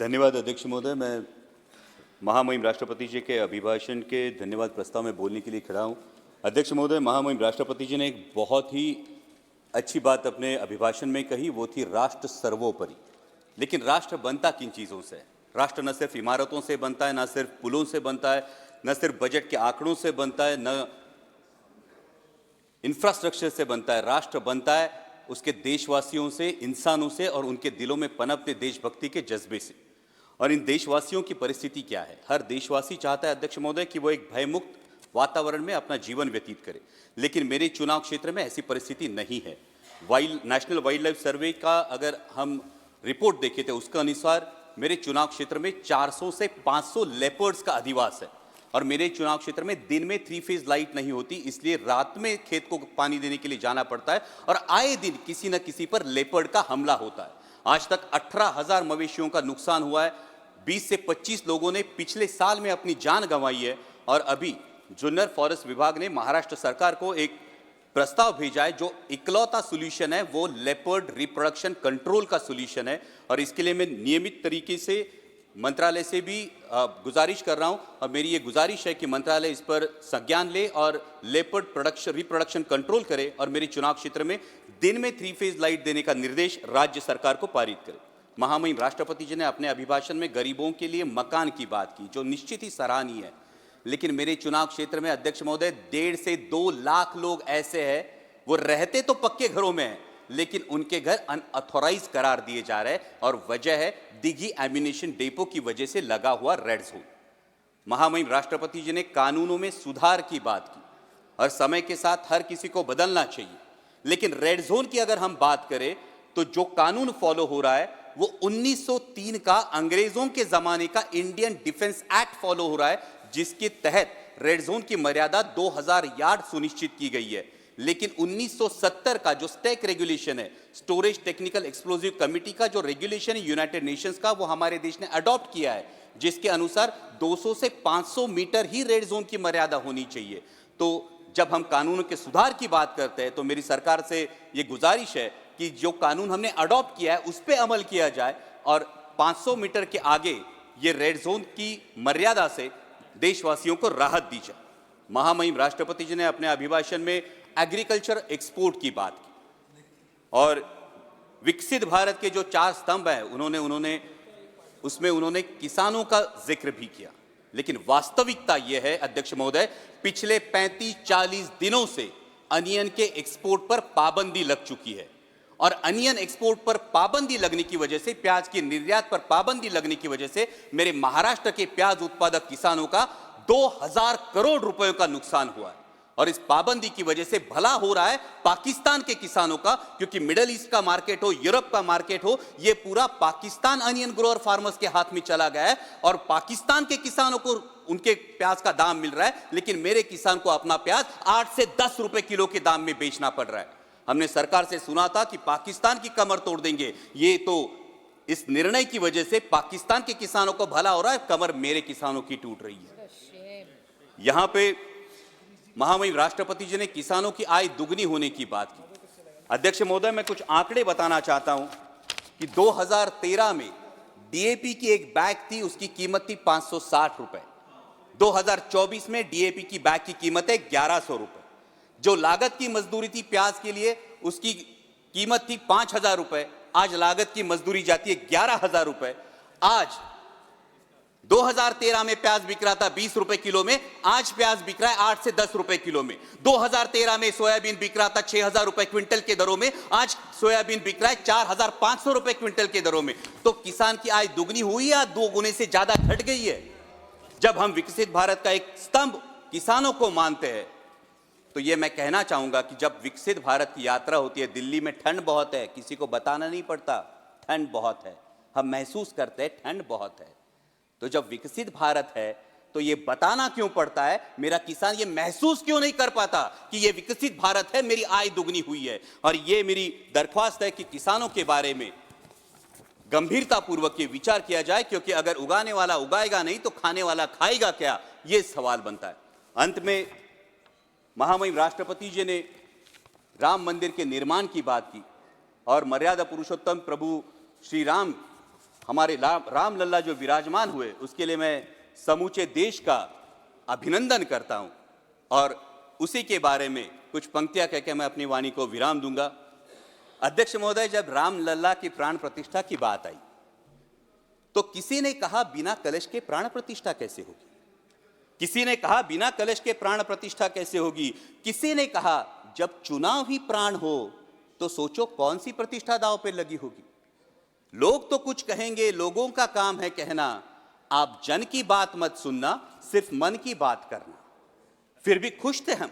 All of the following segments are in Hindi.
धन्यवाद अध्यक्ष महोदय। मैं महामहिम राष्ट्रपति जी के अभिभाषण के धन्यवाद प्रस्ताव में बोलने के लिए खड़ा हूँ। अध्यक्ष महोदय, महामहिम राष्ट्रपति जी ने एक बहुत ही अच्छी बात अपने अभिभाषण में कही, वो थी राष्ट्र सर्वोपरि। लेकिन राष्ट्र बनता किन चीज़ों से है? राष्ट्र न सिर्फ इमारतों से बनता है, न सिर्फ पुलों से बनता है, न सिर्फ बजट के आंकड़ों से बनता है, न इंफ्रास्ट्रक्चर से बनता है। राष्ट्र बनता है उसके देशवासियों से, इंसानों से और उनके दिलों में पनपते देशभक्ति के जज्बे से। और इन देशवासियों की परिस्थिति क्या है? हर देशवासी चाहता है अध्यक्ष महोदय कि वो एक भयमुक्त वातावरण में अपना जीवन व्यतीत करे, लेकिन मेरे चुनाव क्षेत्र में ऐसी परिस्थिति नहीं है। नेशनल वाइल्ड लाइफ सर्वे का अगर हम रिपोर्ट देखे थे, उसके अनुसार मेरे चुनाव क्षेत्र में 400 से 500 लेपर्ड्स का अधिवास है। और मेरे चुनाव क्षेत्र में दिन में 3 फेज लाइट नहीं होती, इसलिए रात में खेत को पानी देने के लिए जाना पड़ता है और आए दिन किसी न किसी पर लेपर्ड का हमला होता है। आज तक 18,000 मवेशियों का नुकसान हुआ है। 20 से 25 लोगों ने पिछले साल में अपनी जान गंवाई है। और अभी जुन्नर फॉरेस्ट विभाग ने महाराष्ट्र सरकार को एक प्रस्ताव भेजा है, जो इकलौता सोल्यूशन है वो लेपर्ड रिप्रोडक्शन कंट्रोल का सोल्यूशन है। और इसके लिए मैं नियमित तरीके से मंत्रालय से भी गुजारिश कर रहा हूं और मेरी ये गुजारिश है कि मंत्रालय इस पर संज्ञान ले और लेपर्ड रिप्रोडक्शन कंट्रोल करे और मेरे चुनाव क्षेत्र में दिन में 3 फेज लाइट देने का निर्देश राज्य सरकार को पारित करे। महामहिम राष्ट्रपति जी ने अपने अभिभाषण में गरीबों के लिए मकान की बात की, जो निश्चित ही सराहनीय है। लेकिन मेरे चुनाव क्षेत्र में अध्यक्ष महोदय 1.5 से 2 लाख लोग ऐसे हैं, वो रहते तो पक्के घरों में हैं, लेकिन उनके घर अनऑथोराइज करार दिए जा रहे हैं। और वजह है दिघी एम्यूनिशन डेपो की वजह से लगा हुआ रेड जोन। महामहिम राष्ट्रपति जी ने कानूनों में सुधार की बात की और समय के साथ हर किसी को बदलना चाहिए। लेकिन रेड जोन की अगर हम बात करें तो जो कानून फॉलो हो रहा है वो 1903 का अंग्रेजों के जमाने का इंडियन डिफेंस एक्ट फॉलो हो रहा है, जिसके तहत रेड जोन की मर्यादा 2000 यार्ड सुनिश्चित की गई है। लेकिन 1970 का जो स्टैक रेगुलेशन है, स्टोरेज टेक्निकल एक्सप्लोजिव कमिटी का जो रेगुलेशन है यूनाइटेड नेशंस का, वो हमारे देश ने अडॉप्ट किया है, जिसके अनुसार 200 से 500 मीटर ही रेड जोन की मर्यादा होनी चाहिए। तो जब हम कानून के सुधार की बात करते हैं तो मेरी सरकार से ये गुजारिश है कि जो कानून हमने अडॉप्ट किया है उस पर अमल किया जाए और 500 मीटर के आगे ये रेड जोन की मर्यादा से देशवासियों को राहत दी जाए। महामहिम राष्ट्रपति जी ने अपने अभिभाषण में एग्रीकल्चर एक्सपोर्ट की बात की और विकसित भारत के जो 4 स्तंभ हैं उन्होंने किसानों का जिक्र भी किया। लेकिन वास्तविकता यह है अध्यक्ष महोदय, पिछले 35-40 दिनों से अनियन के एक्सपोर्ट पर पाबंदी लग चुकी है। और अनियन एक्सपोर्ट पर पाबंदी लगने की वजह से, प्याज के निर्यात पर पाबंदी लगने की वजह से मेरे महाराष्ट्र के प्याज उत्पादक किसानों का 2000 करोड़ रुपयों का नुकसान हुआ है। और इस पाबंदी की वजह से भला हो रहा है पाकिस्तान के किसानों का, क्योंकि मिडिल ईस्ट का मार्केट हो, यूरोप का मार्केट हो, ये पूरा पाकिस्तान अनियन ग्रोअर फार्मर्स के हाथ में चला गया है और पाकिस्तान के किसानों को उनके प्याज का दाम मिल रहा है, लेकिन मेरे किसान को अपना प्याज 8 से 10 रुपए किलो के दाम में बेचना पड़ रहा है। हमने सरकार से सुना था कि पाकिस्तान की कमर तोड़ देंगे, ये तो इस निर्णय की वजह से पाकिस्तान के किसानों को भला हो रहा है, कमर मेरे किसानों की टूट रही है। यहां पे महामहिम राष्ट्रपति जी ने किसानों की आय दुगनी होने की बात की। अध्यक्ष महोदय, मैं कुछ आंकड़े बताना चाहता हूं कि 2013 में डीएपी की एक बैग थी, उसकी कीमत थी 560 रुपए। 2024 में डीएपी की बैग की कीमत है 1100 रुपए। जो लागत की मजदूरी थी प्याज के लिए, उसकी कीमत थी 5000 रुपए, आज लागत की मजदूरी जाती है 11,000 रुपए। आज 2013 में प्याज बिक रहा था 20 रुपए किलो में, आज प्याज बिक रहा है 8 से 10 रुपए किलो में। 2013 में सोयाबीन बिक रहा था 6000 रुपए क्विंटल के दरों में, आज सोयाबीन बिक रहा है 4500 रुपए क्विंटल के दरों में। तो किसान की आय दुगनी हुई या 2 गुने से ज्यादा घट गई है? जब हम विकसित भारत का एक स्तंभ किसानों को मानते हैं तो ये मैं कहना चाहूंगा कि जब विकसित भारत की यात्रा होती है, दिल्ली में ठंड बहुत है, किसी को बताना नहीं पड़ता ठंड बहुत है, हम महसूस करते हैं ठंड बहुत है। तो जब विकसित भारत है तो ये बताना क्यों पड़ता है? मेरा किसान ये महसूस क्यों नहीं कर पाता कि ये विकसित भारत है, मेरी आय दुगनी हुई है? और ये मेरी दरख्वास्त है कि किसानों के बारे में गंभीरतापूर्वक ये विचार किया जाए, क्योंकि अगर उगाने वाला उगाएगा नहीं तो खाने वाला खाएगा क्या, ये सवाल बनता है। अंत में महामहिम राष्ट्रपति जी ने राम मंदिर के निर्माण की बात की और मर्यादा पुरुषोत्तम प्रभु श्री राम हमारे राम लल्ला जो विराजमान हुए, उसके लिए मैं समूचे देश का अभिनंदन करता हूं और उसी के बारे में कुछ पंक्तियां कहकर मैं अपनी वाणी को विराम दूंगा। अध्यक्ष महोदय, जब राम लल्ला की प्राण प्रतिष्ठा की बात आई तो किसी ने कहा बिना कलश के प्राण प्रतिष्ठा कैसे होगी, किसी ने कहा बिना कलश के प्राण प्रतिष्ठा कैसे होगी, किसी ने कहा जब चुनाव ही प्राण हो तो सोचो कौन सी प्रतिष्ठा दांव पे लगी होगी। लोग तो कुछ कहेंगे, लोगों का काम है कहना, आप जन की बात मत सुनना, सिर्फ मन की बात करना। फिर भी खुश थे हम,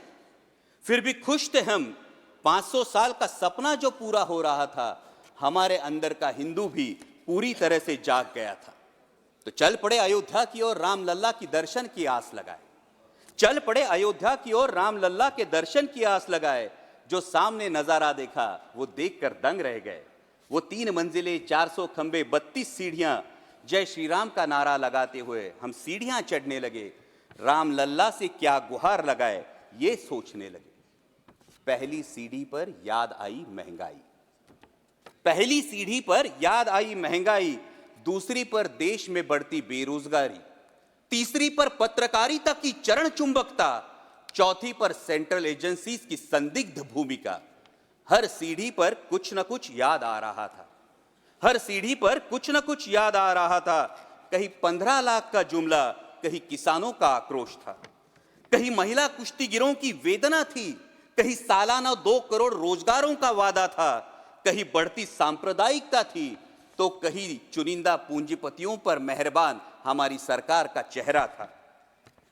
फिर भी खुश थे हम। 500 साल का सपना जो पूरा हो रहा था, हमारे अंदर का हिंदू भी पूरी तरह से जाग गया था। तो चल पड़े अयोध्या की ओर, राम लल्ला की दर्शन की आस लगाए। चल पड़े अयोध्या की ओर, राम लल्ला के दर्शन की आस लगाए। जो सामने नजारा देखा वो देखकर दंग रह गए। वो 3 मंजिलें, 400 खंबे, 32 सीढ़ियां, जय श्री राम का नारा लगाते हुए हम सीढ़ियां चढ़ने लगे। राम लल्ला से क्या गुहार लगाए ये सोचने लगे। पहली सीढ़ी पर याद आई महंगाई, पहली सीढ़ी पर याद आई महंगाई, दूसरी पर देश में बढ़ती बेरोजगारी, तीसरी पर पत्रकारिता की चरण चुंबकता, चौथी पर सेंट्रल एजेंसीज की संदिग्ध भूमिका। हर सीढ़ी पर कुछ न कुछ याद आ रहा था, हर सीढ़ी पर कुछ न कुछ याद आ रहा था। कहीं 15 लाख का जुमला, कहीं किसानों का आक्रोश था, कहीं महिला कुश्तीगिरों की वेदना थी, कहीं सालाना 2 करोड़ रोजगारों का वादा था, कहीं बढ़ती सांप्रदायिकता थी, तो कहीं चुनिंदा पूंजीपतियों पर मेहरबान हमारी सरकार का चेहरा था।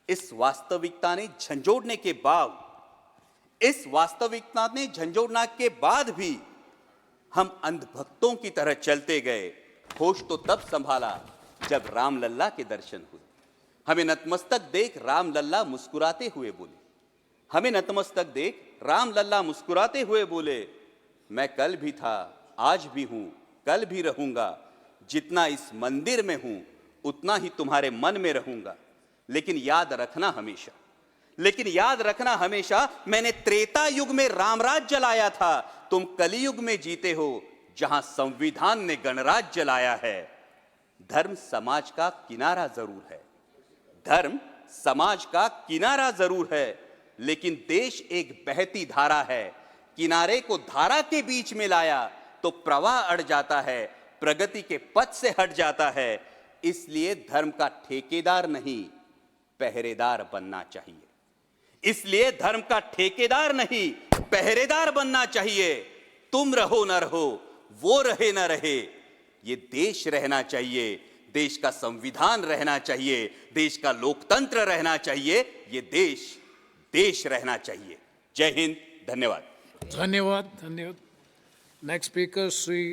इस वास्तविकता ने झंझोड़ने के बाद, इस वास्तविकता ने झंझोड़ने के बाद भी हम अंधभक्तों की तरह चलते गए। होश तो तब संभाला जब राम लल्ला के दर्शन हुए। हमें नतमस्तक देख राम लल्ला मुस्कुराते हुए बोले, हमें नतमस्तक देख राम लल्ला मुस्कुराते हुए बोले, मैं कल भी था, आज भी हूं, कल भी रहूंगा। जितना इस मंदिर में हूं उतना ही तुम्हारे मन में रहूंगा। लेकिन याद रखना हमेशा, लेकिन याद रखना हमेशा, मैंने त्रेता युग में रामराज जलाया था, तुम कलियुग में जीते हो जहां संविधान ने गणराज जलाया है। धर्म समाज का किनारा जरूर है, धर्म समाज का किनारा जरूर है, लेकिन देश एक बहती धारा है। किनारे को धारा के बीच में लाया तो प्रवाह अड़ जाता है, प्रगति के पथ से हट जाता है। इसलिए धर्म का ठेकेदार नहीं, पहरेदार बनना चाहिए। इसलिए धर्म का ठेकेदार नहीं, पहरेदार बनना चाहिए। तुम रहो न रहो, वो रहे न रहे, ये देश रहना चाहिए, देश का संविधान रहना चाहिए, देश का लोकतंत्र रहना चाहिए, ये देश रहना चाहिए। जय हिंद, धन्यवाद। धन्यवाद, धन्यवाद। Next speaker Shri